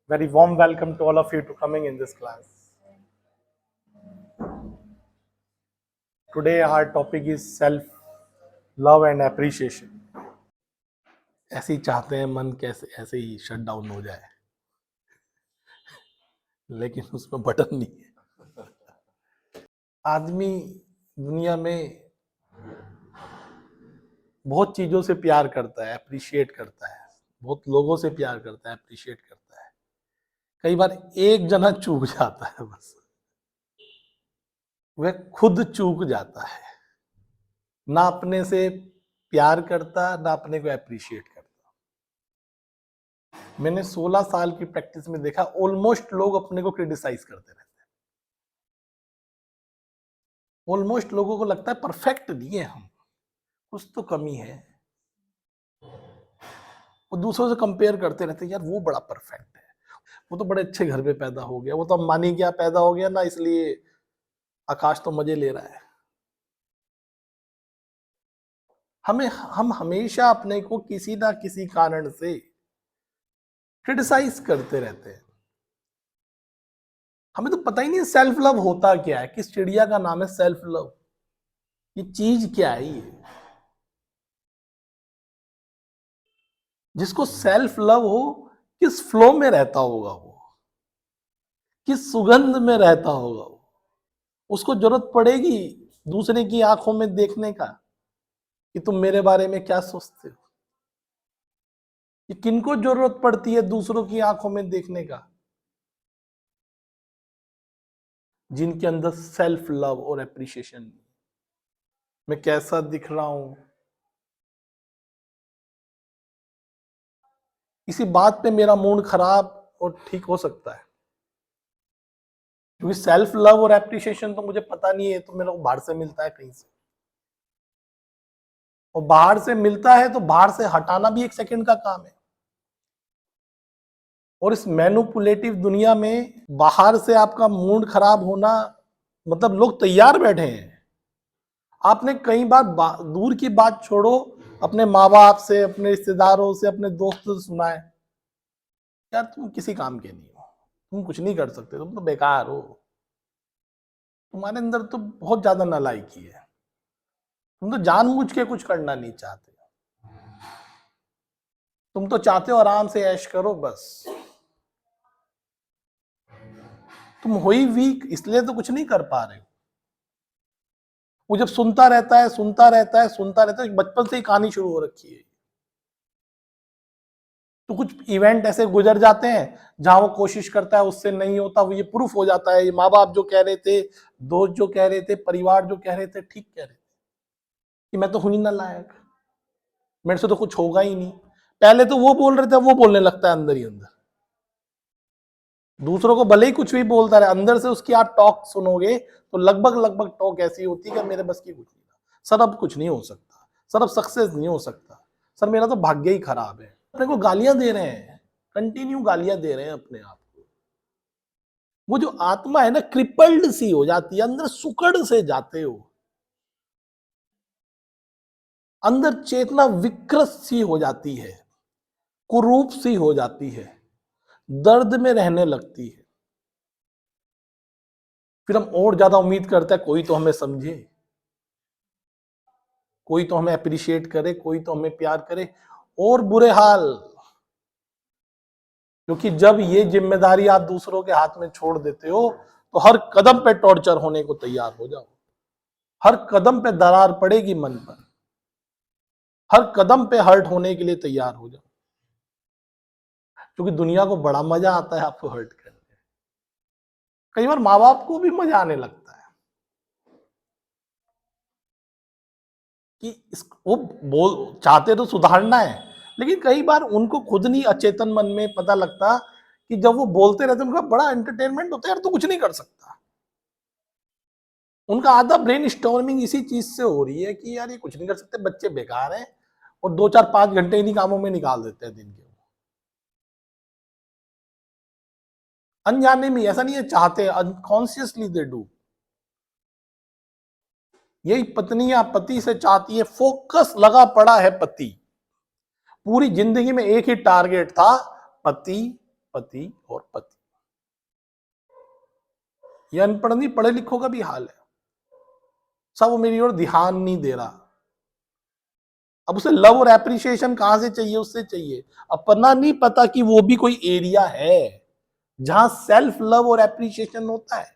Very warm welcome to all of you to coming in this class. Today our topic is self love and appreciation. ऐसे ही चाहते हैं मन कैसे ऐसे ही shut down हो जाए, लेकिन उसमें बटन नहीं है। आदमी दुनिया में बहुत चीजों से प्यार करता है, अप्रिशिएट करता है, बहुत लोगों से प्यार करता है, अप्रिशिएट करता है। कई बार एक जना चूक जाता है, बस वह खुद चूक जाता है, ना अपने से प्यार करता, ना अपने को अप्रिशिएट करता। मैंने 16 साल की प्रैक्टिस में देखा, ऑलमोस्ट लोग अपने को क्रिटिसाइज करते रहते हैं। ऑलमोस्ट लोगों को लगता है परफेक्ट नहीं है हम, कुछ तो कमी है। वो दूसरों से कंपेयर करते रहते हैं, यार वो बड़ा परफेक्ट है, वो तो बड़े अच्छे घर पे पैदा हो गया, वो तो अंबानी क्या पैदा हो गया ना, इसलिए आकाश तो मजे ले रहा है। हम हमेशा अपने को किसी ना किसी कारण से क्रिटिसाइज करते रहते हैं। हमें तो पता ही नहीं सेल्फ लव होता क्या है, किस चिड़िया का नाम है सेल्फ लव, ये चीज क्या है। ये जिसको सेल्फ लव हो, किस फ्लो में रहता होगा वो, किस सुगंध में रहता होगा वो। उसको जरूरत पड़ेगी दूसरे की आंखों में देखने का कि तुम मेरे बारे में क्या सोचते हो। ये किनको जरूरत पड़ती है दूसरों की आंखों में देखने का? जिनके अंदर सेल्फ लव और एप्रिशिएशन, मैं कैसा दिख रहा हूं, इसी बात पे मेरा मूड खराब और ठीक हो सकता है, क्योंकि सेल्फ लव और एप्रिशिएशन तो मुझे पता नहीं है, तो मेरे को बाहर से मिलता है कहीं से, और बाहर से मिलता है तो बाहर से हटाना भी एक सेकंड का काम है। और इस मैनिपुलेटिव दुनिया में बाहर से आपका मूड खराब होना मतलब लोग तैयार बैठे हैं। आपने कई बार दूर की बात छोड़ो, अपने माँ बाप से, अपने रिश्तेदारों से, अपने दोस्तों से सुना है, यार तुम किसी काम के नहीं हो, तुम कुछ नहीं कर सकते, तुम तो बेकार हो, तुम्हारे अंदर तो बहुत ज्यादा नालायकी है, तुम तो जानबूझ के कुछ करना नहीं चाहते, तुम तो चाहते हो आराम से ऐश करो बस, तुम हो ही वीक, इसलिए तो कुछ नहीं कर पा रहे हो। वो जब सुनता रहता है, सुनता रहता है, सुनता रहता है, बचपन से ही कहानी शुरू हो रखी है। तो कुछ इवेंट ऐसे गुजर जाते हैं जहां वो कोशिश करता है, उससे नहीं होता, वो ये प्रूफ हो जाता है, ये माँ बाप जो कह रहे थे, दोस्त जो कह रहे थे, परिवार जो कह रहे थे, ठीक कह रहे थे कि मैं तो हुई ना लायक, मेरे से तो कुछ होगा ही नहीं। पहले तो वो बोल रहे थे, वो बोलने लगता है अंदर ही अंदर। दूसरों को भले ही कुछ भी बोलता रहे, अंदर से उसकी आप टॉक सुनोगे तो लगभग लगभग टॉक ऐसी होती है कि मेरे बस की कुछ नहीं, सर अब कुछ नहीं हो सकता, सर अब सक्सेस नहीं हो सकता, सर मेरा तो भाग्य ही खराब है। अपने को गालियां दे रहे हैं, कंटिन्यू गालियां दे रहे हैं अपने आप को। वो जो आत्मा है ना, क्रिपल्ड सी हो जाती है, अंदर सुकड़ से जाते हो, अंदर चेतना विकृत सी हो जाती है, कुरूप सी हो जाती है, दर्द में रहने लगती है। फिर हम और ज्यादा उम्मीद करते हैं कोई तो हमें समझे, कोई तो हमें अप्रिशिएट करे, कोई तो हमें प्यार करे, और बुरे हाल। क्योंकि जब ये जिम्मेदारी आप दूसरों के हाथ में छोड़ देते हो तो हर कदम पे टॉर्चर होने को तैयार हो जाओ, हर कदम पे दरार पड़ेगी मन पर, हर कदम पे हर्ट होने के लिए तैयार हो जाओ, क्योंकि दुनिया को बड़ा मजा आता है आपको हर्ट करने। कई बार माँ बाप को भी मजा आने लगता है कि वो बोल चाहते तो सुधारना है, लेकिन कई बार उनको खुद नहीं अचेतन मन में पता लगता कि जब वो बोलते रहते उनका बड़ा एंटरटेनमेंट होता है, यार तो कुछ नहीं कर सकता। उनका आधा ब्रेन स्टॉर्मिंग इसी चीज से हो रही है कि यार ये कुछ नहीं कर सकते, बच्चे बेकार हैं, और 2 4 5 घंटे इन्हीं कामों में निकाल देते हैं दिन के। अनजाने में, ऐसा नहीं है चाहते, अनकॉन्शियसली दे डू। यही पत्नियां पति से चाहती है, फोकस लगा पड़ा है पति, पूरी जिंदगी में एक ही टारगेट था, पति पति और पति। ये अनपढ़ नहीं, पढ़े लिखों का भी हाल है। सब वो मेरी ओर ध्यान नहीं दे रहा। अब उसे लव और एप्रिसिएशन कहां से चाहिए? उससे चाहिए अपना नहीं पता कि वो भी कोई एरिया है जहां सेल्फ लव और एप्रिसिएशन होता है,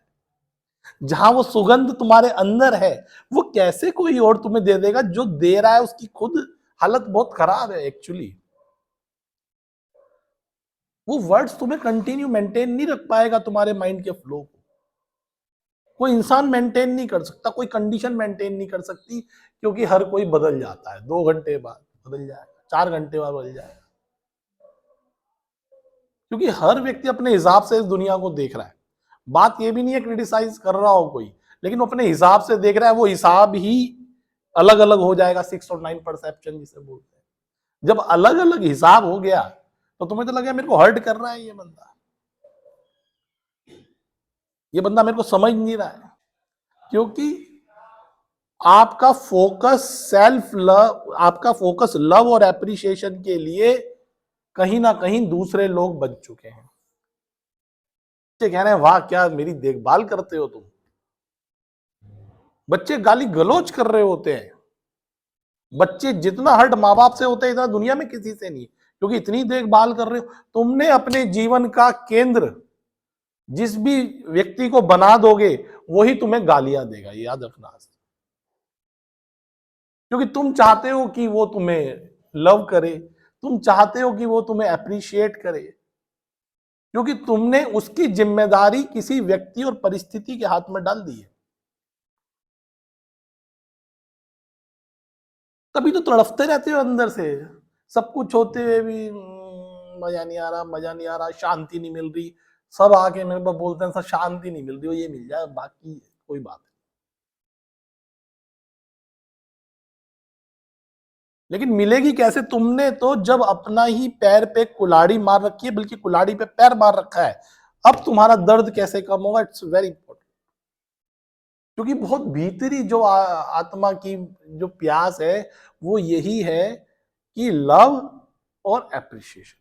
जहां वो सुगंध तुम्हारे अंदर है। वो कैसे कोई और तुम्हें दे देगा? जो दे रहा है उसकी खुद हालत बहुत खराब है एक्चुअली। वो वर्ड्स तुम्हें कंटिन्यू मेंटेन नहीं रख पाएगा तुम्हारे माइंड के फ्लो को। कोई इंसान मेंटेन नहीं कर सकता, कोई कंडीशन मेंटेन नहीं कर सकती, क्योंकि हर कोई बदल जाता है। 2 घंटे बाद बदल जाएगा, 4 घंटे बाद बदल जाएगा, क्योंकि हर व्यक्ति अपने हिसाब से इस दुनिया को देख रहा है। बात ये भी नहीं है क्रिटिसाइज कर रहा हो कोई, लेकिन अपने हिसाब से देख रहा है। वो हिसाब ही अलग अलग हो जाएगा, 6 और 9 परसेप्शन जिसे बोलते हैं। जब अलग अलग हिसाब हो गया तो तुम्हें तो लगा मेरे को हर्ट कर रहा है ये बंदा मेरे को समझ नहीं रहा है। क्योंकि आपका फोकस सेल्फ लव, आपका फोकस लव और एप्रिसिएशन के लिए कहीं ना कहीं दूसरे लोग बन चुके हैं। बच्चे कह रहे हैं वाह क्या मेरी देखभाल करते हो तुम। बच्चे गाली गलौज कर रहे होते हैं। बच्चे जितना हर्ट माँ बाप से होते हैं इतना दुनिया में किसी से नहीं, क्योंकि इतनी देखभाल कर रहे हो। तुमने अपने जीवन का केंद्र जिस भी व्यक्ति को बना दोगे वही तुम्हें गालियां देगा, ये याद रखना। क्योंकि तुम चाहते हो कि वो तुम्हें लव करे, तुम चाहते हो कि वो तुम्हें अप्रिशिएट करे, क्योंकि तुमने उसकी जिम्मेदारी किसी व्यक्ति और परिस्थिति के हाथ में डाल दी है। तभी तो तड़पते रहते हो अंदर से। सब कुछ होते हुए भी मजा नहीं आ रहा, मजा नहीं आ रहा, शांति नहीं मिल रही। सब आके मेरे को बोलते हैं सर शांति नहीं मिल रही, हो ये मिल जाए, बाकी कोई बात नहीं। लेकिन मिलेगी कैसे? तुमने तो जब अपना ही पैर पे कुल्हाड़ी मार रखी है, बल्कि कुल्हाड़ी पे पैर मार रखा है, अब तुम्हारा दर्द कैसे कम होगा? It's very important. क्योंकि बहुत भीतरी जो आत्मा की जो प्यास है वो यही है कि लव और एप्रिशिएशन।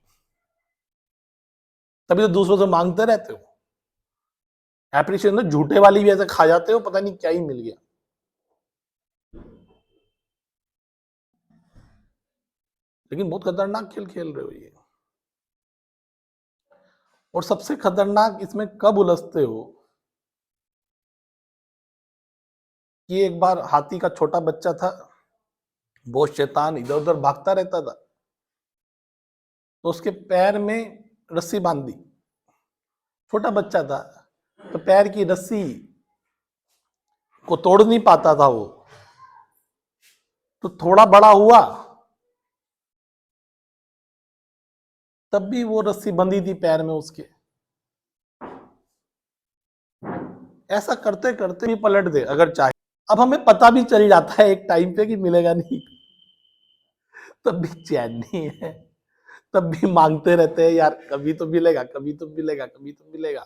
तभी तो दूसरों से मांगते रहते हो। एप्रिशिएशन तो झूठे वाली भी ऐसे खा जाते हो, पता नहीं क्या ही मिल गया। लेकिन बहुत खतरनाक खेल खेल रहे हो ये। और सबसे खतरनाक इसमें कब उलझते हो कि एक बार हाथी का छोटा बच्चा था, बहुत शैतान, इधर उधर भागता रहता था, तो उसके पैर में रस्सी बांध दी। छोटा बच्चा था तो पैर की रस्सी को तोड़ नहीं पाता था वो, तो थोड़ा बड़ा हुआ तब भी वो रस्सी बंधी थी पैर में उसके। ऐसा करते करते भी पलट दे अगर चाहे। अब हमें पता भी चल जाता है एक टाइम पे कि मिलेगा नहीं, तब भी चैन नहीं है, तब भी मांगते रहते हैं यार कभी तो मिलेगा, कभी तो मिलेगा, कभी तो मिलेगा।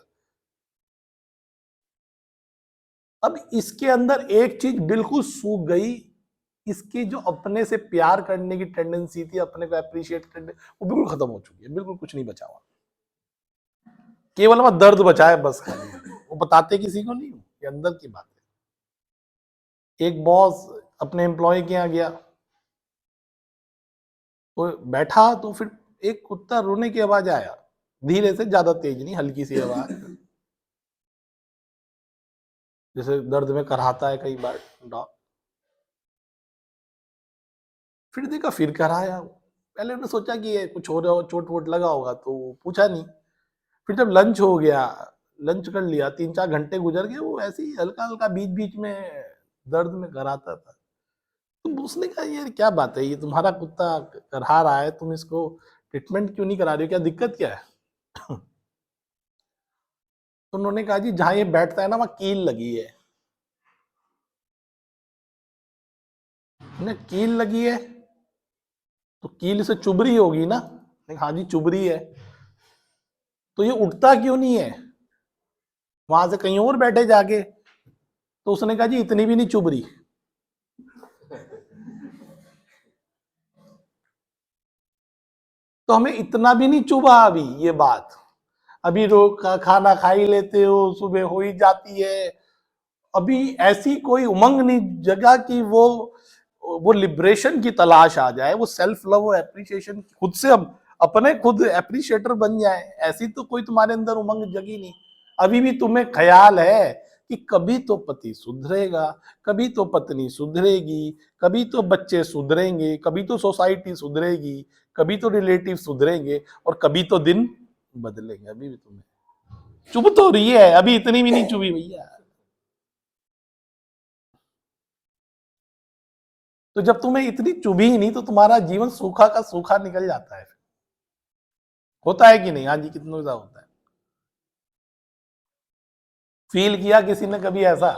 अब इसके अंदर एक चीज बिल्कुल सूख गई, इसकी जो अपने से प्यार करने की टेंडेंसी थी, अपने को अप्रिशिएट करने, वो बिल्कुल खत्म हो चुकी है। बिल्कुल कुछ नहीं बचा हुआ, केवल वहां दर्द बचा है बस खाली। वो बताते किसी को नहीं, ये अंदर की बात है। एक बॉस अपने एम्प्लॉय के यहाँ गया, तो बैठा तो फिर एक कुत्ता रोने की आवाज आया, धीरे से, ज्यादा तेज नहीं, हल्की सी आवाज, जैसे दर्द में कराहता है कई बार डॉग। फिर देखा, फिर कराया। पहले उन्होंने सोचा कि ये कुछ हो रहा हो, चोट वोट लगा होगा, तो पूछा नहीं। फिर जब लंच हो गया, लंच कर लिया, 3-4 घंटे गुजर गए, वो ऐसे ही हल्का हल्का बीच बीच में दर्द में कराता था। तो उसने कहा यार क्या बात है, ये तुम्हारा कुत्ता करा रहा है, तुम इसको ट्रीटमेंट क्यों नहीं करा रहे हो, क्या दिक्कत क्या है? तो उन्होंने कहा जी जहां ये बैठता है ना वहां कील लगी है। कील लगी है तो कील से चुभ रही होगी ना? हाँ जी चुभ रही है। तो ये उठता क्यों नहीं है वहां से कहीं और बैठे जाके? तो उसने कहा जी इतनी भी नहीं चुभ रही। तो हमें इतना भी नहीं चुभा अभी ये बात, अभी खाना खा ही लेते हो, सुबह हो ही जाती है, अभी ऐसी कोई उमंग नहीं जगह कि वो लिबरेशन की तलाश आ जाए, वो सेल्फ लव और एप्रिसिएशन खुद से अब अपने खुद एप्रिशिएटर बन जाए, ऐसी तो कोई तुम्हारे अंदर उमंग जगी नहीं। अभी भी तुम्हें ख्याल है कि कभी तो पति सुधरेगा, कभी तो पत्नी सुधरेगी, कभी तो बच्चे सुधरेंगे, कभी तो सोसाइटी सुधरेगी, कभी तो रिलेटिव सुधरेंगे, और कभी तो दिन बदलेंगे। अभी भी तुम्हें चुभ तो रही है, अभी इतनी भी नहीं चुभी भैया। तो जब तुम्हें इतनी चुभी ही नहीं तो तुम्हारा जीवन सूखा का सूखा निकल जाता है। होता है कि नहीं? हाँ जी, कितनों का होता है। फील किया किसी ने कभी ऐसा?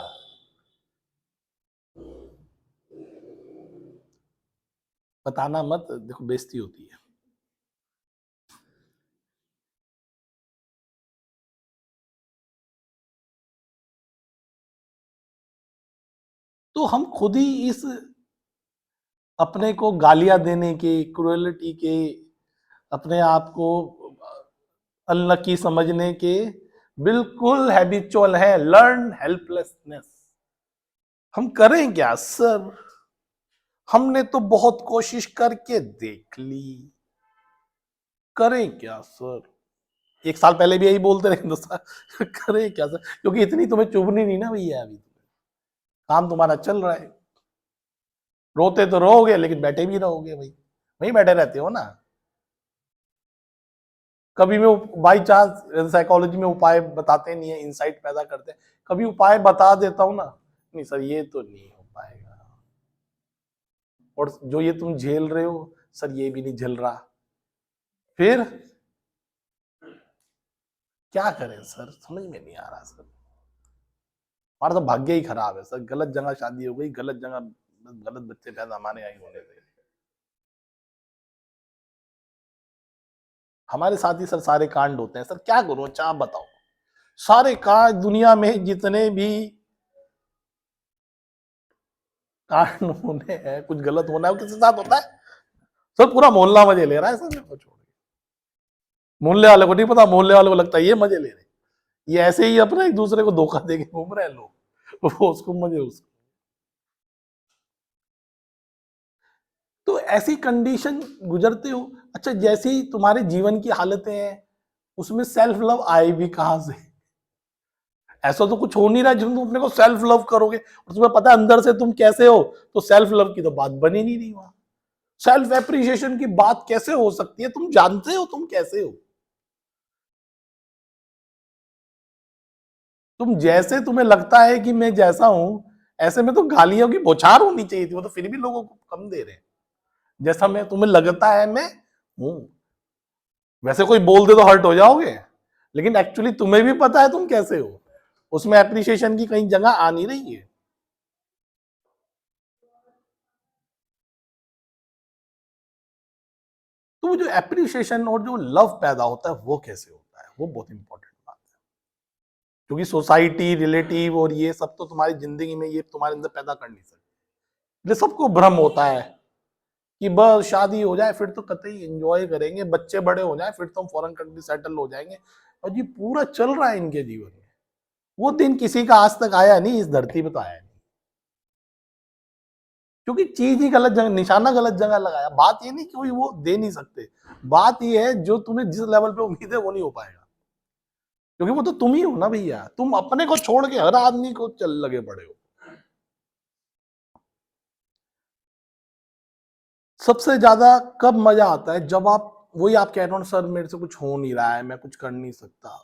बताना मत, देखो बेइज्जती होती है। तो हम खुद ही इस अपने को गालियां देने के, क्रुएलिटी के, अपने आप को अनलकी समझने के बिल्कुल हैबिचुअल है। Learn helplessness. हम करें क्या सर? हमने तो बहुत कोशिश करके देख ली, करें क्या सर? एक साल पहले भी यही बोलते रहे सर करें क्या सर, क्योंकि इतनी तुम्हें चुभनी नहीं ना भैया। अभी काम तुम्हारा चल रहा है, रोते तो रहोगे लेकिन बैठे भी रहोगे भाई, वहीं बैठे रहते हो ना। कभी मैं बाई चांस साइकोलॉजी में उपाय बताते नहीं है, इंसाइट पैदा करते हैं, कभी उपाय बता देता हूं ना, नहीं सर ये तो नहीं हो पाएगा, और जो ये तुम झेल रहे हो सर ये भी नहीं झेल रहा, फिर क्या करें सर? समझ में नहीं आ रहा सर। हमारा तो भाग्य ही खराब है सर, गलत जगह शादी हो गई, गलत जगह गलत बच्चे पैदा हमारे यहाँ ही होने थे। हमारे साथ ही सर सारे कांड होते हैं सर, क्या करूं? अच्छा आप बताओ, सारे कांड दुनिया में जितने भी कांड होने हैं, कुछ गलत होना है वो किसके साथ होता है? सर पूरा मोहल्ला मजे ले रहा है सर, मेरे को छोड़ के। मोहल्ले वाले को नहीं पता, मोहल्ले वाले को लगता है ये मजे ले रहे, ये ऐसे ही अपना एक दूसरे को धोखा दे के घूम रहे हैं लोग, वो उसको मजे उसको। तो ऐसी कंडीशन गुजरते हो। अच्छा जैसी तुम्हारे जीवन की हालतें हैं, उसमें सेल्फ लव आए भी कहां से? ऐसा तो कुछ हो नहीं रहा जिसमें तुम अपने को सेल्फ लव करोगे, और तुम्हें पता है अंदर से तुम कैसे हो, तो सेल्फ लव की तो बात बनी नहीं रही वहां। सेल्फ एप्रिसिएशन की बात कैसे हो सकती है? तुम जानते हो तुम कैसे हो, तुम जैसे तुम्हें लगता है कि मैं जैसा हूं, ऐसे में तो गालियों की बौछार होनी चाहिए थी, वो तो फिर भी लोगों को कम दे रहे हैं। जैसा मैं तुम्हें लगता है मैं हूं, वैसे कोई बोल दे तो हर्ट हो जाओगे, लेकिन एक्चुअली तुम्हें भी पता है तुम कैसे हो, उसमें एप्रिसिएशन की कहीं जगह आ नहीं रही है। तो वो जो एप्रिसिएशन और जो लव पैदा होता है वो कैसे होता है, वो बहुत इंपॉर्टेंट बात है। क्योंकि सोसाइटी, रिलेटिव और ये सब तो तुम्हारी जिंदगी में ये तुम्हारे अंदर पैदा कर नहीं सकते। इसलिए सबको भ्रम होता है कि बस शादी हो जाए फिर तो कतई एंजॉय करेंगे, बच्चे बड़े हो जाए फिर तो हम फॉरेन कंट्री सेटल हो जाएंगे, और ये पूरा चल रहा है इनके जीवन में। वो दिन किसी का आज तक आया नहीं, इस धरती पे तो आया नहीं, क्योंकि चीज ही गलत जगह, निशाना गलत जगह लगाया। बात ये नहीं कि कोई वो दे नहीं सकते, बात ये है जो तुम्हें जिस लेवल पे उम्मीद है वो नहीं हो पाएगा, क्योंकि वो तो तुम ही हो ना भैया, तुम अपने को छोड़ के हर आदमी को चल लगे पड़े हो। सबसे ज्यादा कब मजा आता है? जब आप वही आप कह रहे हो सर मेरे से कुछ हो नहीं रहा है, मैं कुछ कर नहीं सकता,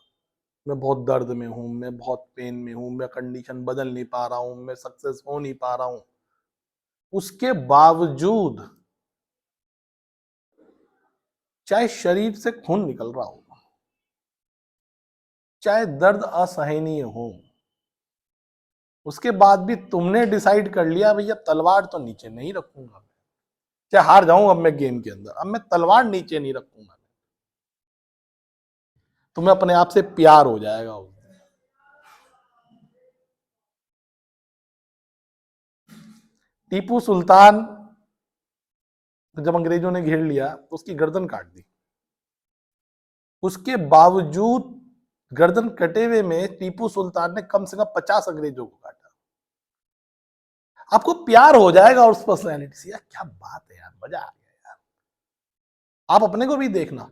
मैं बहुत दर्द में हूं, मैं बहुत पेन में हूं, मैं कंडीशन बदल नहीं पा रहा हूं, मैं सक्सेस हो नहीं पा रहा हूं, उसके बावजूद चाहे शरीर से खून निकल रहा हो, चाहे दर्द असहनीय हो, उसके बाद भी तुमने डिसाइड कर लिया भैया तलवार तो नीचे नहीं रखूंगा, चाहे हार जाऊं अब मैं गेम के अंदर, अब मैं तलवार नीचे नहीं रखूंगा, तुम्हें अपने आप से प्यार हो जाएगा। टीपू सुल्तान जब अंग्रेजों ने घेर लिया तो उसकी गर्दन काट दी, उसके बावजूद गर्दन कटे हुए में टीपू सुल्तान ने कम से कम 50 अंग्रेजों को काटा। आपको प्यार हो जाएगा उस पर्सनैलिटी से। यार क्या बात है यार, मजा आ गया यार। आप अपने को भी देखना,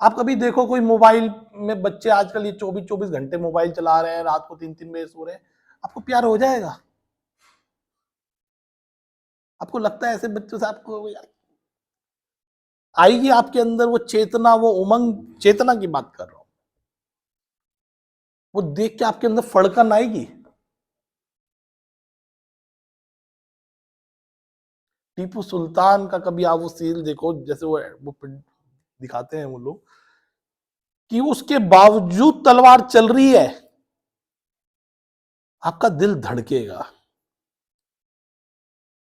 आप कभी देखो कोई मोबाइल में बच्चे आजकल ये 24-24 घंटे मोबाइल चला रहे हैं, रात को 3-3 बजे सो रहे हैं, आपको प्यार हो जाएगा? आपको लगता है ऐसे बच्चों से आपको यार आएगी आपके अंदर वो चेतना, वो उमंग, चेतना की बात कर रहा हूं, वो देख के आपके अंदर फड़कन आएगी? टीपू सुल्तान का कभी आप वो सीन देखो, जैसे वो दिखाते हैं वो लोग कि उसके बावजूद तलवार चल रही है, आपका दिल धड़केगा,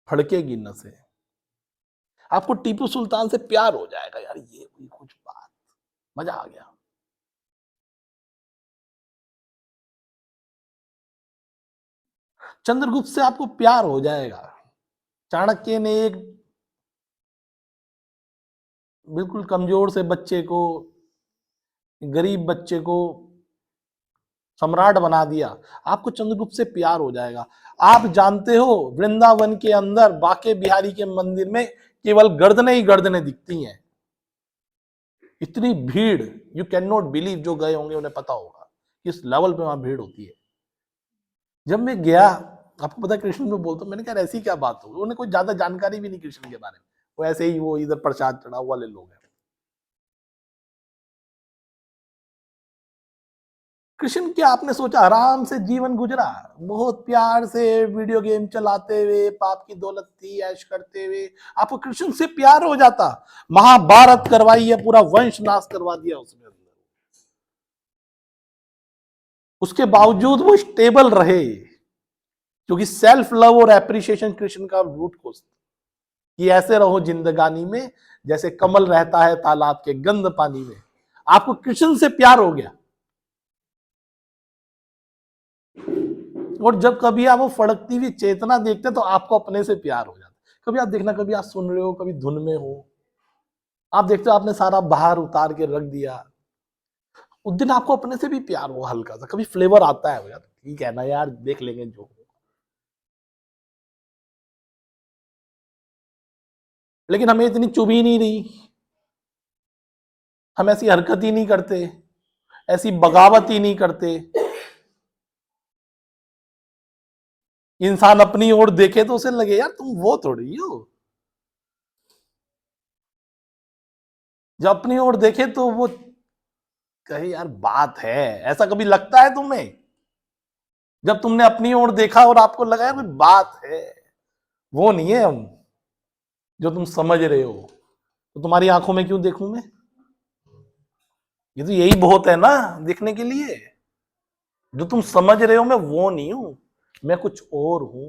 फड़केगी नसें, आपको टीपू सुल्तान से प्यार हो जाएगा। यार ये हुई कुछ बात, मजा आ गया। चंद्रगुप्त से आपको प्यार हो जाएगा। चाणक्य ने एक बिल्कुल कमजोर से बच्चे को, गरीब बच्चे को सम्राट बना दिया, आपको चंद्रगुप्त से प्यार हो जाएगा। आप जानते हो वृंदावन के अंदर बाके बिहारी के मंदिर में केवल गर्दनें ही गर्दनें दिखती हैं, इतनी भीड़, यू कैन नॉट बिलीव, जो गए होंगे उन्हें पता होगा किस लेवल पे वहां भीड़ होती है। जब मैं गया, आपको पता कृष्ण में बोलता हूँ, मैंने कहा ऐसी क्या बात हो, उन्हें कोई ज्यादा जानकारी भी नहीं कृष्ण के बारे में, वो ऐसे ही वो इधर प्रसाद चढ़ा वाले लोग हैं। कृष्ण क्या आपने सोचा आराम से जीवन गुजरा, बहुत प्यार से वीडियो गेम चलाते हुए, पाप की दौलत थी, ऐश करते हुए, आपको कृष्ण से प्यार हो जाता? महाभारत करवाई है, पूरा वंश नाश करवा दिया उसमें अंदर, उसके बावजूद वो स्टेबल रहे, क्योंकि सेल्फ लव और एप्रिसिएशन कृष्ण का रूट कोस, कि ऐसे रहो जिंदगानी में जैसे कमल रहता है तालाब के गंद पानी में। आपको कृष्ण से प्यार हो गया, और जब कभी आप वो फड़कती हुई चेतना देखते तो आपको अपने से प्यार हो जाता। कभी आप देखना, कभी आप सुन रहे हो, कभी धुन में हो, आप देखते हो आपने सारा बाहर उतार के रख दिया, उस दिन आपको अपने से भी प्यार हो, हल्का सा कभी फ्लेवर आता है यार, ठीक है ना यार, देख लेंगे जो। लेकिन हमें इतनी चुभ ही नहीं रही, हम ऐसी हरकत ही नहीं करते, ऐसी बगावत ही नहीं करते। इंसान अपनी ओर देखे तो उसे लगे यार तुम वो थोड़ी हो, जब अपनी ओर देखे तो वो कहे यार बात है, ऐसा कभी लगता है तुम्हें? जब तुमने अपनी ओर देखा और आपको लगा यार कोई बात है, वो नहीं है हम जो तुम समझ रहे हो, तो तुम्हारी आंखों में क्यों देखूं मैं? ये तो यही बहुत है ना देखने के लिए, जो तुम समझ रहे हो मैं वो नहीं हूं, मैं कुछ और हूं।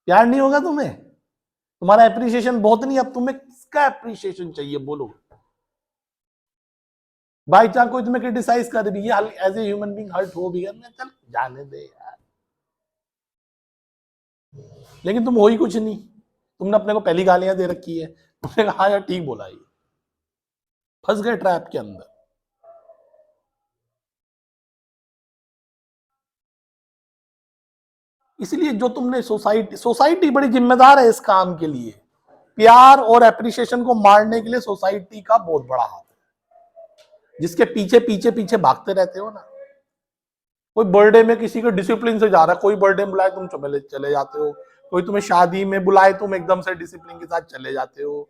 प्यार नहीं होगा तुम्हें, तुम्हारा एप्रिसिएशन बहुत नहीं, अब तुम्हें किसका एप्रिसिएशन चाहिए बोलो? बाई चांस कोई तुम्हें क्रिटिसाइज कर भी, as a human being hurt हो भी, चल जाने दे यार, लेकिन तुम हो ही कुछ नहीं, तुमने अपने को पहली गालियां दे रखी है, तुमने कहा यार ठीक बोला, ये फंस गए ट्रैप के अंदर। इसलिए जो तुमने सोसाइटी सोसाइटी बड़ी जिम्मेदार है इस काम के लिए, प्यार और एप्रिसिएशन को मारने के लिए सोसाइटी का बहुत बड़ा हाथ है, जिसके पीछे पीछे पीछे भागते रहते हो ना। कोई बर्थडे में किसी को डिसिप्लिन से जा रहा है, कोई बर्थडे में बुलाए तुम चले चले जाते हो, कोई तुम्हें शादी में बुलाए तुम एकदम से डिसिप्लिन के साथ चले जाते हो,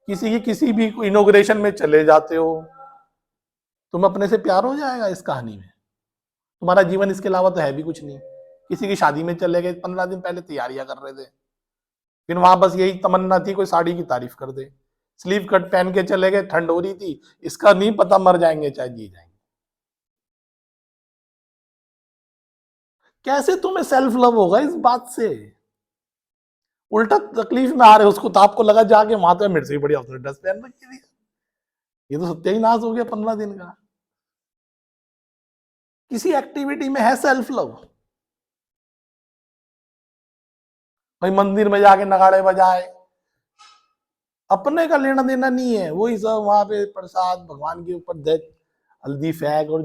किसी की किसी भी इनोग्रेशन में चले जाते हो। तुम अपने से प्यार हो जाएगा इस कहानी में, तुम्हारा जीवन इसके अलावा तो है भी कुछ नहीं। किसी की शादी में चले गए, 15 दिन पहले तैयारियां कर रहे थे, फिर वहां बस यही तमन्ना थी कोई साड़ी की तारीफ कर दे, स्लीव कट पहन के चले गए, ठंड हो रही थी, इसका नहीं पता मर जाएंगे चाहे जी जाएंगे। कैसे तुम्हें सेल्फ लव होगा इस बात से? उल्टा तकलीफ में आ रहे उसको, तो आपको लगा जाके वहां तो मेरे से भी बढ़िया उसने ड्रेस पहन रखी थी, ये तो सत्यानाश हो गया 15 दिन का। किसी एक्टिविटी में है सेल्फ लव? भाई मंदिर में जाके नगाड़े बजाए, अपने का लेना देना नहीं है, वही सब वहां पे प्रसाद भगवान के ऊपर दे, हल्दी फेंक और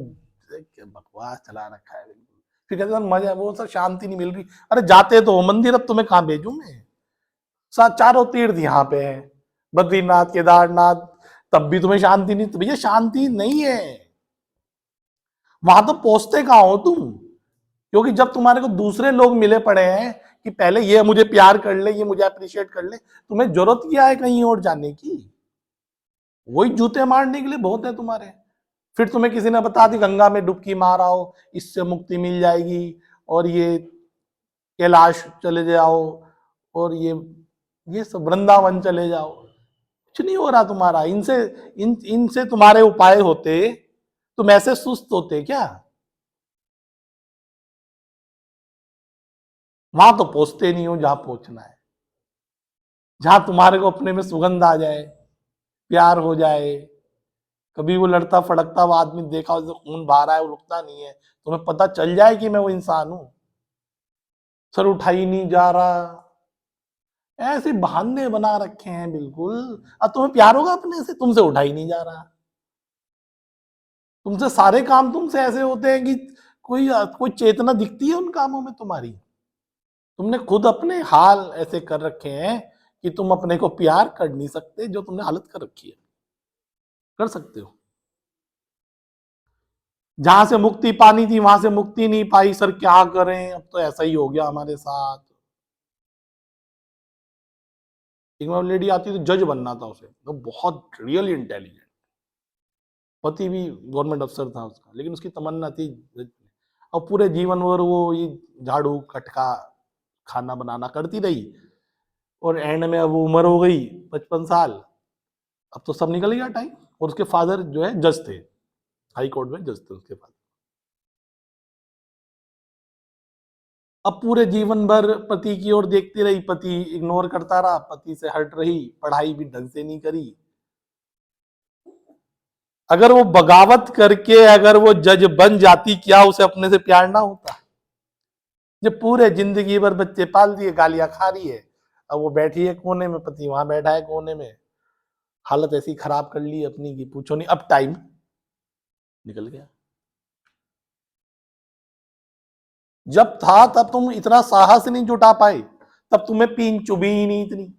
क्या बकवास चला रखा है बिल्कुल। फिर कहते हैं मजा, वो सब शांति नहीं मिल रही। अरे जाते तो हो मंदिर, अब तुम्हें कहाँ भेजूं मैं? चारों तीर्थ यहाँ पे है, बद्रीनाथ, केदारनाथ, तब भी तुम्हें शांति नहीं। तो भैया शांति नहीं है, वहां तो पहुंचते कहाँ हो तुम? क्योंकि जब तुम्हारे को दूसरे लोग मिले पड़े हैं कि पहले ये मुझे प्यार कर ले, ये मुझे अप्रिशिएट कर ले, तुम्हें जरूरत क्या है कहीं और जाने की? वही जूते मारने के लिए बहुत है तुम्हारे। फिर तुम्हें किसी ने बता दी गंगा में डुबकी मार आओ, इससे मुक्ति मिल जाएगी, और ये कैलाश चले जाओ, और ये सब वृंदावन चले जाओ। कुछ नहीं हो रहा तुम्हारा इनसे। इनसे तुम्हारे उपाय होते, तुम ऐसे सुस्त होते क्या? वहां तो पहुंचते नहीं हो जहां पहुंचना है, जहां तुम्हारे को अपने में सुगंध आ जाए, प्यार हो जाए। कभी वो लड़ता फड़कता वो आदमी देखा, उससे खून बहा रहा है, वो रुकता नहीं है, तुम्हें पता चल जाए कि मैं वो इंसान हूं, सर उठा ही नहीं जा रहा। ऐसे बहाने बना रखे हैं बिल्कुल। अब तुम्हें प्यार होगा अपने से, तुमसे उठा ही नहीं जा रहा। तुमसे सारे काम तुमसे ऐसे होते हैं कि कोई कोई चेतना दिखती है उन कामों में तुम्हारी? तुमने खुद अपने हाल ऐसे कर रखे हैं कि तुम अपने को प्यार कर नहीं सकते, जो तुमने हालत कर रखी है। कर सकते हो? जहां से मुक्ति पानी थी वहां से मुक्ति नहीं पाई, सर क्या करें, अब तो ऐसा ही हो गया हमारे साथ। एक बार लेडी आती तो जज बनना था उसे, तो बहुत रियली इंटेलिजेंट, पति भी गवर्नमेंट अफसर था उसका, लेकिन उसकी तमन्ना थी और पूरे जीवन भर वो ये झाड़ू खटका खाना बनाना करती रही, और एंड में अब उम्र हो गई 55 साल, अब तो सब निकल गया टाइम। और उसके फादर जो है जज थे, हाई कोर्ट में जज थे उसके फादर। अब पूरे जीवन भर पति की ओर देखती रही, पति इग्नोर करता रहा, पति से हट रही, पढ़ाई भी ढंग से नहीं करी। अगर वो बगावत करके अगर वो जज बन जाती, क्या उसे अपने से प्यार ना होता? जब पूरे जिंदगी भर बच्चे पाल दिए, गालियां खा रही है, अब वो बैठी है कोने में, पति वहां बैठा है कोने में, हालत ऐसी खराब कर ली अपनी की पूछो नहीं। अब टाइम निकल गया। जब था तब तुम इतना साहस नहीं जुटा पाए, तब तुम्हें पीन चुभी ही नहीं इतनी।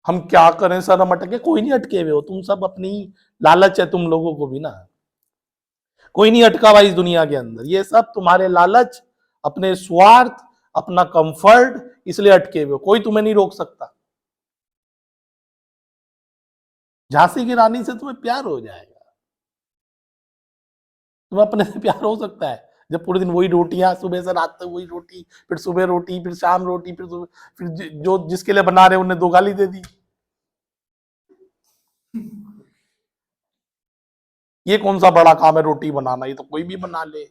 हम क्या करें सर, हम अटके? कोई नहीं अटके हुए हो, तुम सब अपनी लालच है, तुम लोगों को भी ना। कोई नहीं अटका हुआ इस दुनिया के अंदर, ये सब तुम्हारे लालच, अपने स्वार्थ, अपना कंफर्ट, इसलिए अटके हुए हो। कोई तुम्हें नहीं रोक सकता। झांसी की रानी से तुम्हें प्यार हो जाएगा, तुम्हें अपने से प्यार हो सकता है जब पूरे दिन वही रोटियां, सुबह से रात तक वही रोटी, फिर सुबह रोटी, फिर शाम रोटी, फिर सुबह, फिर जो जिसके लिए बना रहे उन्हें 2 गाली दे दी। ये कौन सा बड़ा काम है रोटी बनाना, ये तो कोई भी बना ले।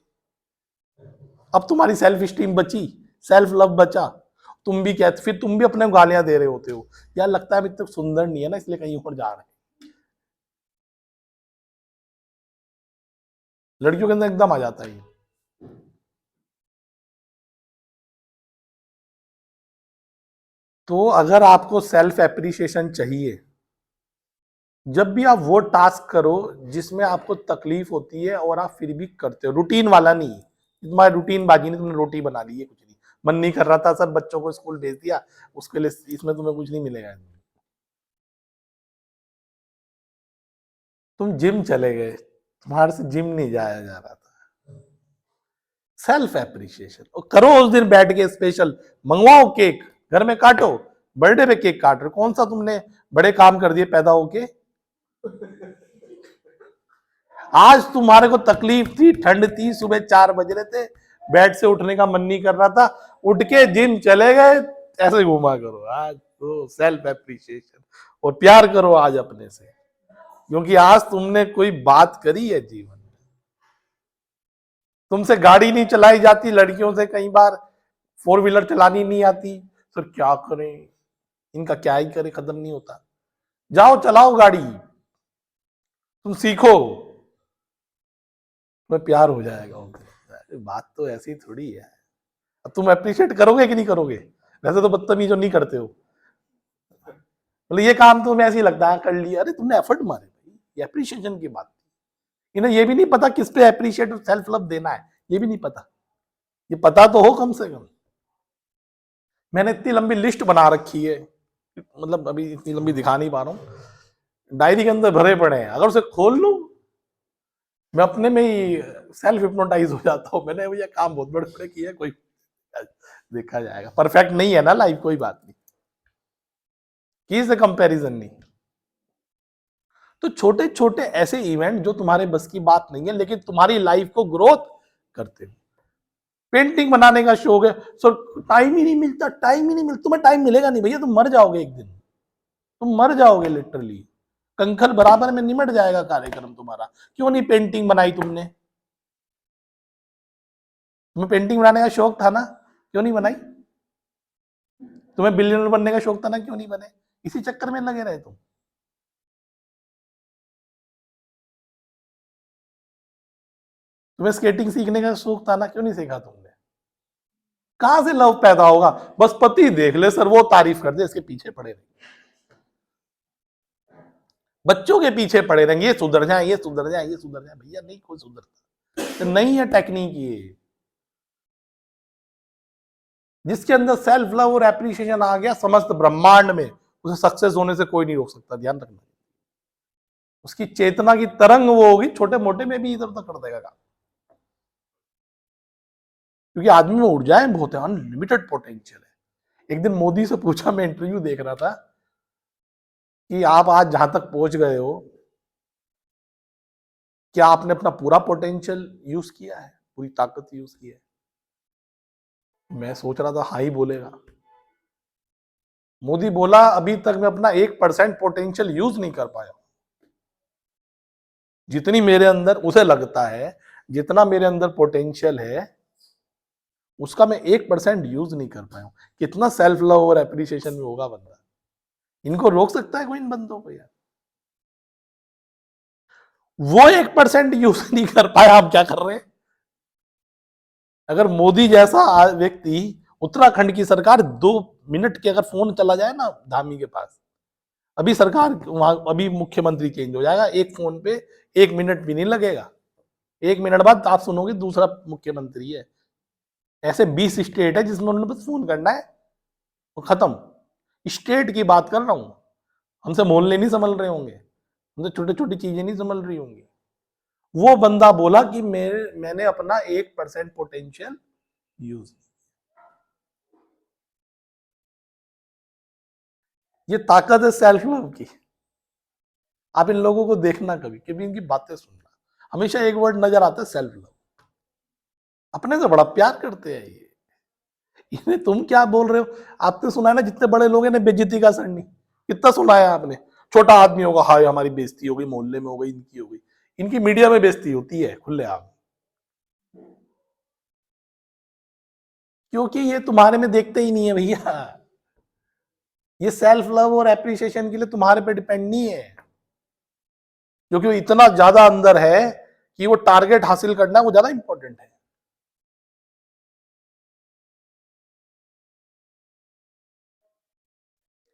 अब तुम्हारी सेल्फ स्टीम बची, सेल्फ लव बचा, तुम भी कहते, फिर तुम भी अपने गालियां दे रहे होते हो, यार लगता है अभी तक सुंदर नहीं है ना, इसलिए कहीं ऊपर जा रहे हैं। लड़कियों के अंदर एकदम आ जाता है ये। तो अगर आपको सेल्फ एप्रिसिएशन चाहिए, जब भी आप वो टास्क करो जिसमें आपको तकलीफ होती है और आप फिर भी करते हो, रूटीन वाला नहीं, तुम्हारी रूटीन बाजी नहीं, तुमने रोटी बना ली है, कुछ नहीं, मन नहीं कर रहा था सर, बच्चों को स्कूल भेज दिया, उसके लिए इसमें तुम्हें कुछ नहीं मिलेगा। तुम जिम चले गए, तुम्हारे से जिम नहीं जाया जा रहा था। सेल्फ एप्रिसिएशन करो, उस दिन बैठ के स्पेशल मंगवाओ केक, घर में काटो, बर्थडे पे केक काट रहे, कौन सा तुमने बड़े काम कर दिए पैदा होके? आज तुम्हारे को तकलीफ थी, ठंड थी, सुबह 4 बज रहे थे, बेड से उठने का मन नहीं कर रहा था, उठ के जिम चले गए, ऐसे घूमा करो। आज तो सेल्फ एप्रिसिएशन और प्यार करो आज अपने से, क्योंकि आज तुमने कोई बात करी है जीवन में। तुमसे गाड़ी नहीं चलाई जाती, लड़कियों से कई बार 4 व्हीलर चलानी नहीं आती, सर क्या करें, इनका क्या ही करे, खत्म नहीं होता। जाओ चलाओ गाड़ी, तुम सीखो, तुम्हें प्यार हो जाएगा उनसे। बात तो ऐसी थोड़ी है। अब तुम अप्रिशिएट करोगे कि नहीं करोगे? वैसे तो बदतमीज नहीं करते हो, मतलब ये काम तुम्हें ऐसे ही लगता है कर लिया, अरे तुमने एफर्ट मारे भाई, ये अप्रिशिएशन की बात। इन्हें ये भी नहीं पता किस पे अप्रिशिएट सेल्फ लव देना है, ये भी नहीं पता। ये पता तो हो कम से कम। मैंने इतनी लंबी लिस्ट बना रखी है, मतलब अभी इतनी लंबी दिखा नहीं पा रहा हूँ, डायरी के अंदर भरे पड़े हैं। अगर उसे खोल लूं मैं अपने में ही सेल्फ हिप्नोटाइज हो जाता हूँ। मैंने भैया काम बहुत बड़े बड़े किए, कोई देखा जाएगा। परफेक्ट नहीं है ना लाइफ, कोई बात नहीं, किसी से कंपैरिजन नहीं। तो छोटे छोटे ऐसे इवेंट जो तुम्हारे बस की बात नहीं है लेकिन तुम्हारी लाइफ को ग्रोथ करते हो। पेंटिंग बनाने का शौक है, सर टाइम ही नहीं मिलता, टाइम ही नहीं मिलता। तुम्हें टाइम मिलेगा नहीं भैया, तुम मर जाओगे एक दिन, तुम मर जाओगे लिटरली। कंकल बराबर में निमट जाएगा कार्यक्रम तुम्हारा। क्यों नहीं पेंटिंग बनाई तुमने? तुम्हें पेंटिंग बनाने का शौक था ना, क्यों नहीं बनाई? तुम्हें बिलियनर बनने का शौक था ना, क्यों नहीं बने? इसी चक्कर में लगे रहे तुम। तुम्हें स्केटिंग सीखने का शौक था ना, क्यों नहीं सीखा तुमने? कहां से लव पैदा होगा? बस पति देख ले सर, वो तारीफ कर दे, इसके पीछे पड़े रहे, बच्चों के पीछे पड़े रहेंगे, ये सुधर जाए, ये सुधर जाए, ये सुधर जाए। भैया नहीं कोई सुधरता, तो नहीं है टेक्निक ये। जिसके अंदर सेल्फ लव और एप्रिसिएशन आ गया, समस्त ब्रह्मांड में उसे सक्सेस होने से कोई नहीं रोक सकता। ध्यान रखना, उसकी चेतना की तरंग वो होगी, छोटे मोटे में भी इधर उधर कर देगा काम। क्योंकि आदमी में ऊर्जाएं बहुत है, अनलिमिटेड पोटेंशियल है। एक दिन मोदी से पूछा, मैं इंटरव्यू देख रहा था, कि आप आज जहां तक पहुंच गए हो, क्या आपने अपना पूरा पोटेंशियल यूज किया है, पूरी ताकत यूज की है? मैं सोच रहा था हाँ ही बोलेगा। मोदी बोला, अभी तक मैं अपना 1% पोटेंशियल यूज नहीं कर पाया। जितनी मेरे अंदर, उसे लगता है जितना मेरे अंदर पोटेंशियल है उसका मैं 1% यूज नहीं कर पाया हूं। कितना सेल्फ लव और एप्रिसिएशन में होगा बंदा? इनको रोक सकता है कोई इन बंदों को यार? वो 1% यूज नहीं कर पाया, आप क्या कर रहे हैं? अगर मोदी जैसा व्यक्ति, उत्तराखंड की सरकार 2 मिनट के अगर फोन चला जाए ना धामी के पास, अभी सरकार वहां, अभी मुख्यमंत्री चेंज हो जाएगा, एक फोन पे 1 मिनट भी नहीं लगेगा। 1 मिनट बाद आप सुनोगे दूसरा मुख्यमंत्री है। ऐसे 20 स्टेट है जिसमें उन्होंने बस फोन करना है, वो खत्म। स्टेट की बात कर रहा हूं, हमसे मोहल्ले नहीं संभल रहे होंगे, हमसे छोटी छोटी चीजें नहीं संभल रही होंगी। वो बंदा बोला कि मैंने अपना 1% पोटेंशियल यूज। ये ताकत है सेल्फ लव की। आप इन लोगों को देखना कभी कभी, इनकी बातें सुनना, हमेशा एक वर्ड नजर आता है, सेल्फ लव। अपने से बड़ा प्यार करते हैं ये। इन्हें तुम क्या बोल रहे हो? आपने सुना है ना, जितने बड़े लोग हैं बेइज्जती का सर नहीं, कितना सुना है आपने? छोटा आदमी होगा, हाय हमारी बेइज्जती हो गई, मोहल्ले में हो गई, इनकी हो गई। इनकी मीडिया में बेइज्जती होती है खुलेआम, क्योंकि ये तुम्हारे में देखते ही नहीं है भैया। ये सेल्फ लव और एप्रिसिएशन के लिए तुम्हारे पे डिपेंड नहीं है, क्योंकि वो इतना ज्यादा अंदर है कि वो टारगेट हासिल करना वो ज्यादा इंपॉर्टेंट है।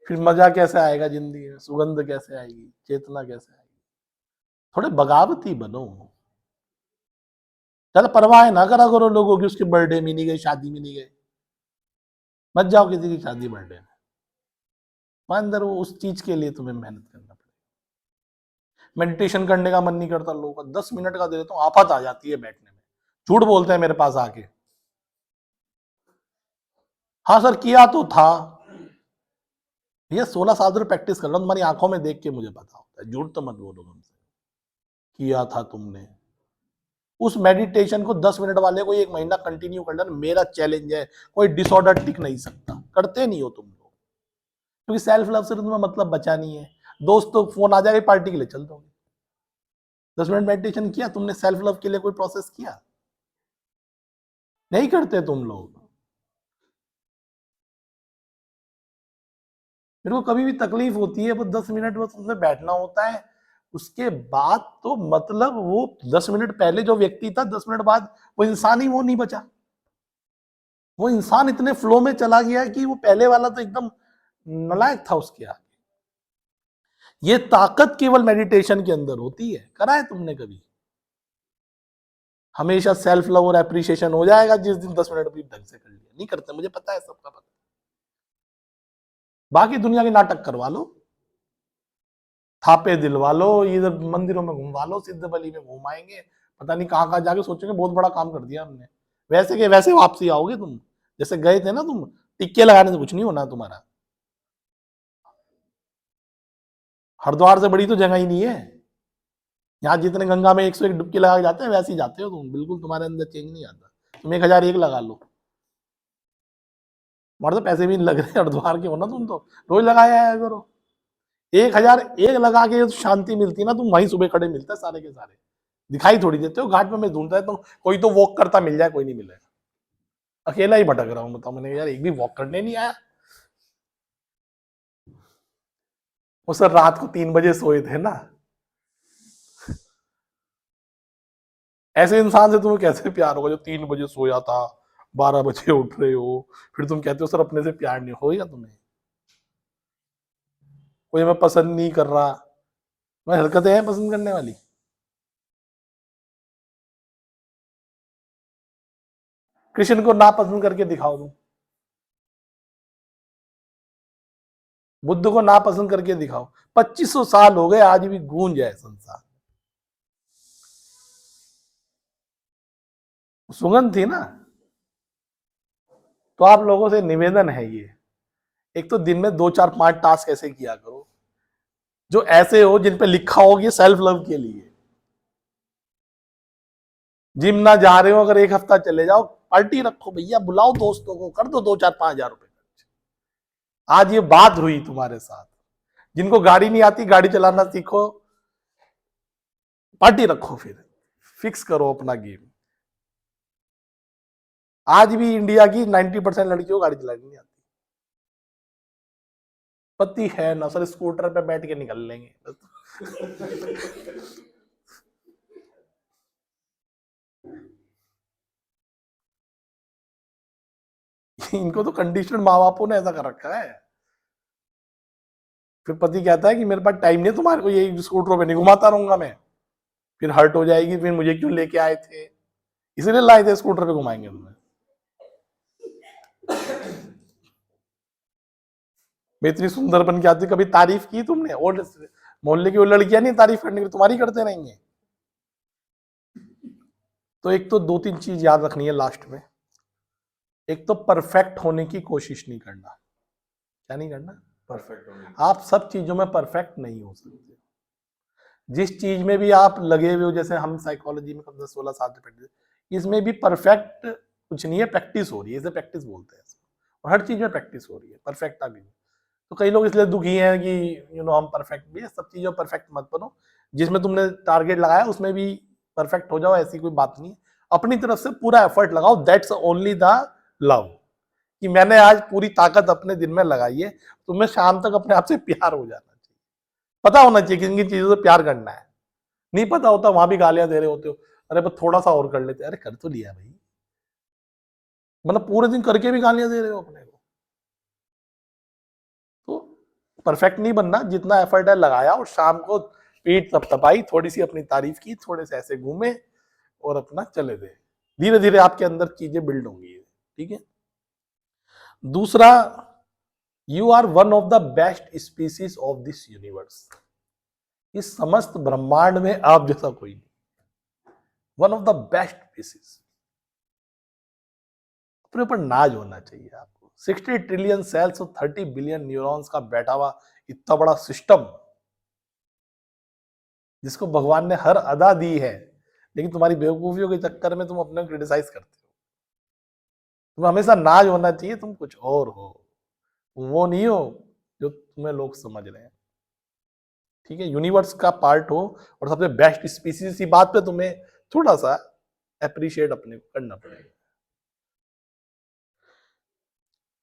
फिर मजा कैसे आएगा जिंदगी में, सुगंध कैसे आएगी, चेतना कैसे आएगी? थोड़े बगावती बनो। ज्यादा परवाह ना करा करो लोगों की, उसके बर्थडे में नहीं गए, शादी में नहीं गए, मत जाओ किसी की शादी बर्थडे में। अंदर वो उस चीज के लिए तुम्हें मेहनत करना पड़ेगा। मेडिटेशन करने का मन नहीं करता लोगों का, 10 मिनट का दे देता हूँ, आफत आ जाती है बैठने में। झूठ बोलते हैं मेरे पास आके, हाँ सर किया तो था। भैया 16 साल से प्रैक्टिस कर रहा हूँ, तुम्हारी आंखों में देख के मुझे पता होता है, झूठ तो मत बोलो हमसे। किया था तुमने उस मेडिटेशन को, 10 मिनट वाले को 1 महीना कंटिन्यू करना, मेरा चैलेंज है। कोई डिसऑर्डर टिक नहीं सकता, करते नहीं हो तुम लोग, क्योंकि सेल्फ लव से तुम्हें मतलब बचा नहीं है। दोस्तों फोन आ जाएगा, पार्टी के लिए चल दोगे। 10 मिनट मेडिटेशन किया तुमने, सेल्फ लव के लिए कोई प्रोसेस किया? नहीं करते तुम लोग। मेरे को कभी भी तकलीफ होती है, वो 10 मिनट बस उसमें बैठना होता है। उसके बाद तो मतलब वो 10 मिनट पहले जो व्यक्ति था, 10 मिनट बाद वो इंसान ही वो नहीं बचा। वो इंसान इतने फ्लो में चला गया कि वो पहले वाला तो एकदम नालायक था उसके आगे। ये ताकत केवल मेडिटेशन के अंदर होती है। करा है तुमने कभी? हमेशा सेल्फ लव और एप्रिसिएशन हो जाएगा जिस दिन 10 मिनट भी ढंग से कर लिया। नहीं करते, मुझे पता है, सबका पता। बाकी दुनिया के नाटक करवा लो, थापे दिलवा लो, इधर मंदिरों में घुमवा लो, सिद्ध बली में घुमाएंगे, पता नहीं कहाँ कहाँ जाके सोचेंगे बहुत बड़ा काम कर दिया हमने। वैसे के वैसे वापसी आओगे तुम, जैसे गए थे ना तुम। टिक्के लगाने से कुछ नहीं होना तुम्हारा। हरिद्वार से बड़ी तो जगह ही नहीं है। यहाँ जितने गंगा में 101 डुबकी लगा के जाते हैं वैसे ही जाते हो तुम, बिल्कुल तुम्हारे अंदर चेंज नहीं आता। तुम 1001 लगा लो, तुम्हारे तो पैसे भी नहीं लग रहे हरिद्वार के हो ना, तुम तो रोज लगाया आया करो। 1001 लगा के शांति मिलती ना, तुम वहीं सुबह खड़े मिलता है सारे के सारे। दिखाई थोड़ी देते हो, घाट में मैं ढूंढता है तो कोई तो वॉक करता मिल जाए, कोई नहीं मिलेगा। अकेला ही भटक रहा हूँ, बताओ, मैंने यार एक भी वॉक करने नहीं आया। वो सर रात को 3 बजे सोए थे ना। ऐसे इंसान से तुम्हें कैसे प्यार होगा जो 3 बजे सोया था, 12 बजे उठ रहे हो, फिर तुम कहते हो सर अपने से प्यार नहीं होगा तुम्हें। कोई मैं पसंद नहीं कर रहा, मैं हरकतें हैं पसंद करने वाली। कृष्ण को नापसंद करके दिखाओ तुम, बुद्ध को नापसंद करके दिखाओ। 2500 साल हो गए, आज भी गूंज है संसार। सुगंध थी ना। तो आप लोगों से निवेदन है ये, एक तो दिन में 2 4 5 टास्क ऐसे किया करो जो ऐसे हो जिन पे लिखा हो कि सेल्फ लव के लिए। जिम ना जा रहे हो, अगर 1 हफ्ता चले जाओ, पार्टी रखो भैया, बुलाओ दोस्तों को, कर दो 2 4 5 हजार रुपए खर्च। आज ये बात हुई तुम्हारे साथ। जिनको गाड़ी नहीं आती, गाड़ी चलाना सीखो, पार्टी रखो, फिर फिक्स करो अपना गेम। आज भी इंडिया की 90% लड़कियों को गाड़ी चलानी नहीं आती। पति है ना सर, स्कूटर पे बैठ के निकल लेंगे। इनको तो कंडीशन माँ बापों ने ऐसा कर रखा है। फिर पति कहता है कि मेरे पास टाइम नहीं है तुम्हारे को, ये स्कूटरों पे नहीं घुमाता रहूंगा मैं। फिर हर्ट हो जाएगी, फिर मुझे क्यों लेके आए थे, इसीलिए लाए थे स्कूटर पे घुमाएंगे तुम्हें। मैं इतनी सुंदर बन के आती, कभी तारीफ की तुमने? और मोहल्ले की वो लड़कियां नहीं तारीफ करने की, तुम्हारी करते रहेंगे। तो एक तो 2 3 चीज याद रखनी है लास्ट में। एक तो परफेक्ट होने की कोशिश नहीं करना। क्या नहीं करना? परफेक्ट होने। आप सब चीजों में परफेक्ट नहीं हो सकते। जिस चीज में भी आप लगे हुए हो, जैसे हम साइकोलॉजी में 10 16 साल से प्रैक्टिस, इसमें भी परफेक्ट कुछ नहीं है, प्रैक्टिस हो रही है, इसे प्रैक्टिस बोलते हैं। और हर चीज में प्रैक्टिस हो रही है, परफेक्ट अभी। तो कई लोग इसलिए दुखी हैं कि हम परफेक्ट भी है। सब चीजों परफेक्ट मत बनो। जिसमें तुमने टारगेट लगाया उसमें भी परफेक्ट हो जाओ, ऐसी कोई बात नहीं। अपनी तरफ से पूरा एफर्ट लगाओ, दैट्स ओनली द लव। कि मैंने आज पूरी ताकत अपने दिन में लगाई है, तुम्हें शाम तक अपने आप से प्यार हो जाना चाहिए। पता होना चाहिए किन किन चीजों से प्यार करना है। नहीं पता होता, वहां भी गालियां दे रहे होते हो, अरे बस थोड़ा सा और कर लेते, अरे कर तो लिया भाई, मतलब पूरे दिन करके भी गालियां दे रहे हो अपने को। तो परफेक्ट नहीं बनना, जितना एफर्ट है लगाया, और शाम को पीठ थपथपाई, थोड़ी सी अपनी तारीफ की, थोड़े से ऐसे घूमे और अपना चले गए। धीरे धीरे आपके अंदर चीजें बिल्ड होंगी। ठीक है। दूसरा, you are one of the best species of this universe. इस समस्त ब्रह्मांड में आप जैसा कोई नहीं, one of the best species. अपने ऊपर नाज होना चाहिए आपको। 60 ट्रिलियन सेल्स और 30 बिलियन न्यूरॉन्स का बैठा हुआ इतना बड़ा सिस्टम, जिसको भगवान ने हर अदा दी है, लेकिन तुम्हारी बेवकूफियों के चक्कर में तुम अपने क्रिटिसाइज करते हो। तुम्हें हमेशा नाज होना चाहिए, तुम कुछ और हो, वो नहीं हो जो तुम्हें लोग समझ रहे हैं। ठीक है, यूनिवर्स का पार्ट हो और सबसे बेस्ट स्पीसीज की बात पे तुम्हें थोड़ा सा अप्रिशिएट अपने को करना पड़ेगा।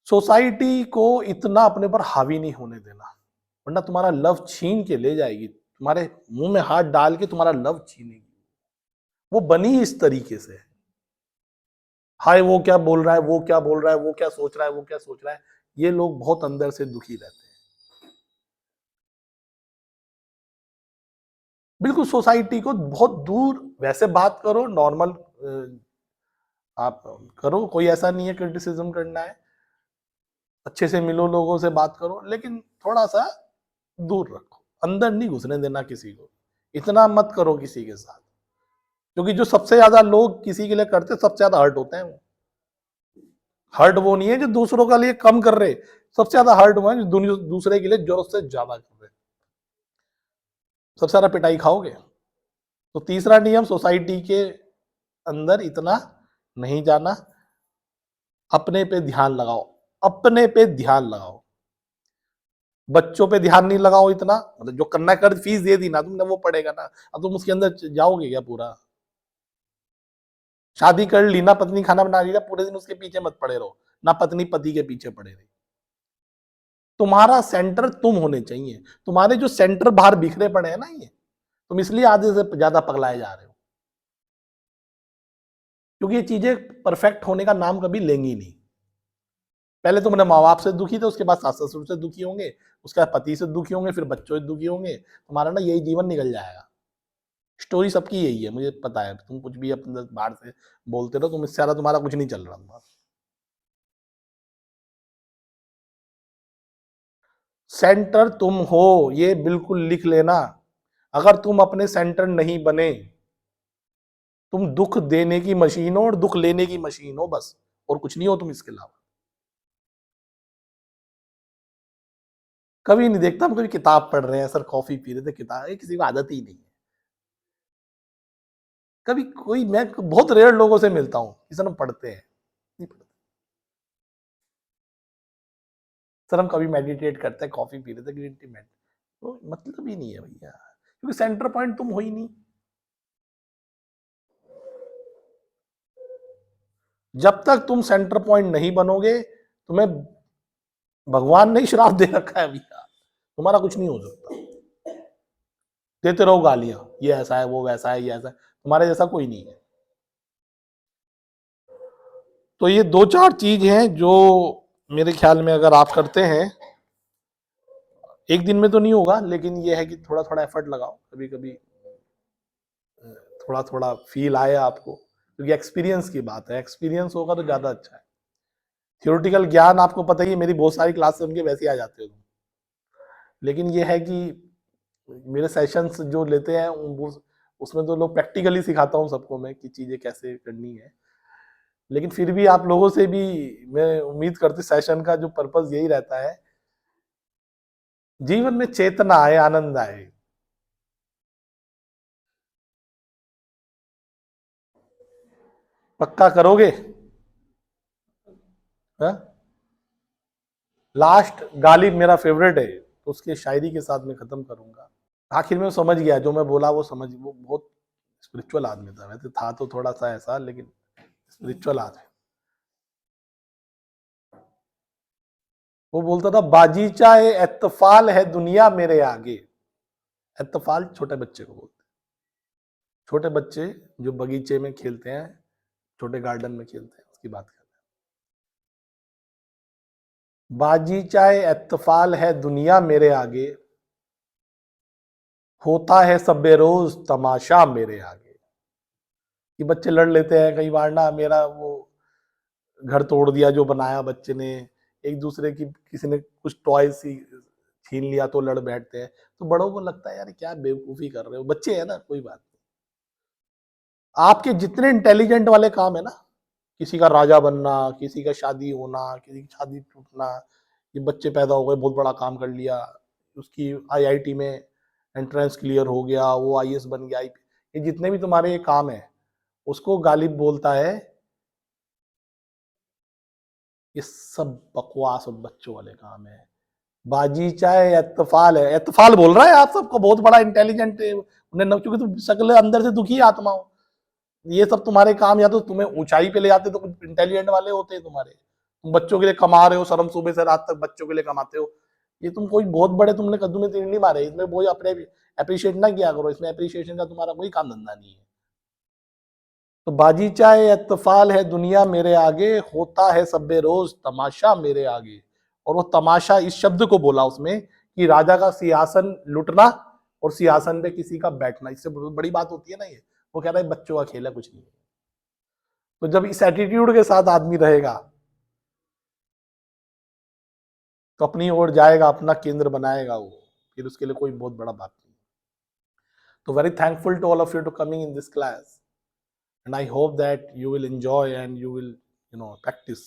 सोसाइटी को इतना अपने पर हावी नहीं होने देना, वरना तुम्हारा लव छीन के ले जाएगी, तुम्हारे मुंह में हाथ डाल के तुम्हारा लव छीनेगी। वो बनी इस तरीके से, हाय वो क्या बोल रहा है, वो क्या बोल रहा है, वो क्या सोच रहा है, वो क्या सोच रहा है। ये लोग बहुत अंदर से दुखी रहते हैं। बिल्कुल सोसाइटी को बहुत दूर, वैसे बात करो नॉर्मल आप करो, कोई ऐसा नहीं है क्रिटिसिज्म करना है, अच्छे से मिलो, लोगों से बात करो, लेकिन थोड़ा सा दूर रखो, अंदर नहीं घुसने देना किसी को, इतना मत करो किसी के साथ, क्योंकि जो सबसे ज्यादा लोग किसी के लिए करते सबसे ज्यादा हर्ट होते हैं। वो हर्ट वो नहीं है जो दूसरों के लिए कम कर रहे, सबसे ज्यादा हर्ट हुआ है जो दूसरे के लिए जरूरत से ज्यादा कर रहे, सबसे ज्यादा पिटाई खाओगे। तो तीसरा नियम, सोसाइटी के अंदर इतना नहीं जाना, अपने पे ध्यान लगाओ, अपने पे ध्यान लगाओ, बच्चों पे ध्यान नहीं लगाओ इतना, मतलब जो करना कर, फीस दे दी ना तुमने, वो पड़ेगा ना, अब तुम उसके अंदर जाओगे क्या पूरा? शादी कर ली ना, पत्नी खाना बना रही ना, पूरे दिन उसके पीछे मत पड़े रहो, ना पत्नी पति के पीछे पड़े रही। तुम्हारा सेंटर तुम होने चाहिए, तुम्हारे जो सेंटर बाहर बिखरे पड़े हैं ना, ये तुम इसलिए आधे से ज्यादा पगलाए जा रहे हो, क्योंकि ये चीजें परफेक्ट होने का नाम कभी लेंगी नहीं। पहले तुम अपने माँ बाप से दुखी थे, उसके बाद सास ससुर से दुखी होंगे, उसके बाद पति से दुखी होंगे, फिर बच्चों से दुखी होंगे, तुम्हारा ना यही जीवन निकल जाएगा। स्टोरी सबकी यही है, मुझे पता है, तुम कुछ भी अपने बाहर से बोलते रहो, तुम इससे ज्यादा तुम्हारा कुछ नहीं चल रहा। सेंटर तुम हो, ये बिल्कुल लिख लेना। अगर तुम अपने सेंटर नहीं बने, तुम दुख देने की मशीन हो और दुख लेने की मशीन हो, बस, और कुछ नहीं हो तुम इसके अलावा। कभी नहीं देखता हम, कभी किताब पढ़ रहे हैं सर, कॉफी पी रहे थे, किताब, ये किसी को आदत ही नहीं है। कभी कोई, मैं बहुत रेयर लोगों से मिलता हूं कि सर हम पढ़ते हैं, नहीं पढ़ते सर, हम कभी मेडिटेट करते हैं, कॉफी पी रहे थे, ग्रीन टी में, तो मतलब ही नहीं है भैया, क्योंकि सेंटर पॉइंट तुम हो ही नहीं। जब तक तुम सेंटर पॉइंट नहीं बनोगे, तुम्हें भगवान ने श्राप दे रखा है भैया, तुम्हारा कुछ नहीं हो सकता। देते रहो गालियां, ये ऐसा है, वो वैसा है, ये ऐसा है, तुम्हारे जैसा कोई नहीं है। तो ये दो चार चीज हैं जो मेरे ख्याल में अगर आप करते हैं, एक दिन में तो नहीं होगा, लेकिन ये है कि थोड़ा थोड़ा एफर्ट लगाओ, कभी कभी थोड़ा थोड़ा फील आए आपको, क्योंकि एक्सपीरियंस की बात है, एक्सपीरियंस होगा तो ज्यादा अच्छा है। थियोरिटिकल ज्ञान आपको पता ही है, मेरी बहुत सारी क्लास उनके वैसे ही आ जाते हो, लेकिन ये है कि मेरे सेशंस जो लेते हैं वो, उसमें तो लोग प्रैक्टिकली सिखाता हूँ सबको मैं कि चीजें कैसे करनी है, लेकिन फिर भी आप लोगों से भी मैं उम्मीद करती, सेशन का जो पर्पस यही रहता है, जीवन में चेतना आए, आनंद आए। पक्का करोगे? लास्ट गालिब मेरा फेवरेट है, तो उसके शायरी के साथ मैं खत्म करूंगा। आखिर में समझ गया, जो मैं बोला वो समझ, वो बहुत स्पिरिचुअल आदमी था, वैसे था तो थोड़ा सा ऐसा, लेकिन स्पिरिचुअल आदमी। वो बोलता था, बाजीचा ए एतफाल है दुनिया मेरे आगे। एतफाल छोटे बच्चे को बोलते हैं, छोटे बच्चे जो बगीचे में खेलते हैं, छोटे गार्डन में खेलते हैं, उसकी बात कर रहे हैं। बाजीचा ए एतफाल है दुनिया मेरे आगे, होता है सब बेरोज तमाशा मेरे आगे। कि बच्चे लड़ लेते हैं कई बार ना, मेरा वो घर तोड़ दिया जो बनाया बच्चे ने, एक दूसरे की, किसी ने कुछ टॉय सी छीन लिया तो लड़ बैठते हैं, तो बड़ों को लगता है यार क्या बेवकूफी कर रहे हो, बच्चे हैं ना, कोई बात नहीं। आपके जितने इंटेलिजेंट वाले काम है ना, किसी का राजा बनना, किसी का शादी होना, किसी की शादी टूटना, ये बच्चे पैदा हो गए, बहुत बड़ा काम कर लिया, उसकी आईआईटी में एंट्रेंस क्लियर हो गया, वो आईएएस बन गया, ये जितने भी तुम्हारे ये काम है, उसको गालिब बोलता है ये सब बकवास और बच्चों वाले काम है। बाजीचा है, एतफाल है, एतफाल बोल रहा है आप सबको, बहुत बड़ा इंटेलिजेंट है उन्हें, क्योंकि तुम शक्ल अंदर से दुखी आत्मा हो, ये सब तुम्हारे काम या तो तुम्हें ऊंचाई पे ले जाते, तो कुछ इंटेलिजेंट वाले होते हैं तुम्हारे, तुम बच्चों के लिए कमा रहे हो, शर्म सुबह से रात तक बच्चों के लिए कमाते हो, ये तुम कोई बहुत बड़े, तुमने कद्दू में तीर नहीं मारे, इसमें वो अपने अप्रिशिएट ना किया करो, इसमें अप्रिशिएशन का तुम्हारा कोई काम धंधा नहीं है। तो बाजीचा है, इत्तफाल है दुनिया मेरे आगे, होता है सब्बे रोज तमाशा मेरे आगे। और वो तमाशा इस शब्द को बोला उसमें कि राजा का सिंहासन लुटना और सिंहासन पे किसी का बैठना, इससे बड़ी बात होती है ना ये, वो कह रहा है बच्चों का खेल है, कुछ नहीं है। तो जब इस एटीट्यूड के साथ आदमी रहेगा तो अपनी ओर जाएगा, अपना केंद्र बनाएगा वो, फिर उसके लिए कोई बहुत बड़ा बात नहीं। तो very thankful to all of you to coming in this class, and I hope that you will enjoy and you will practice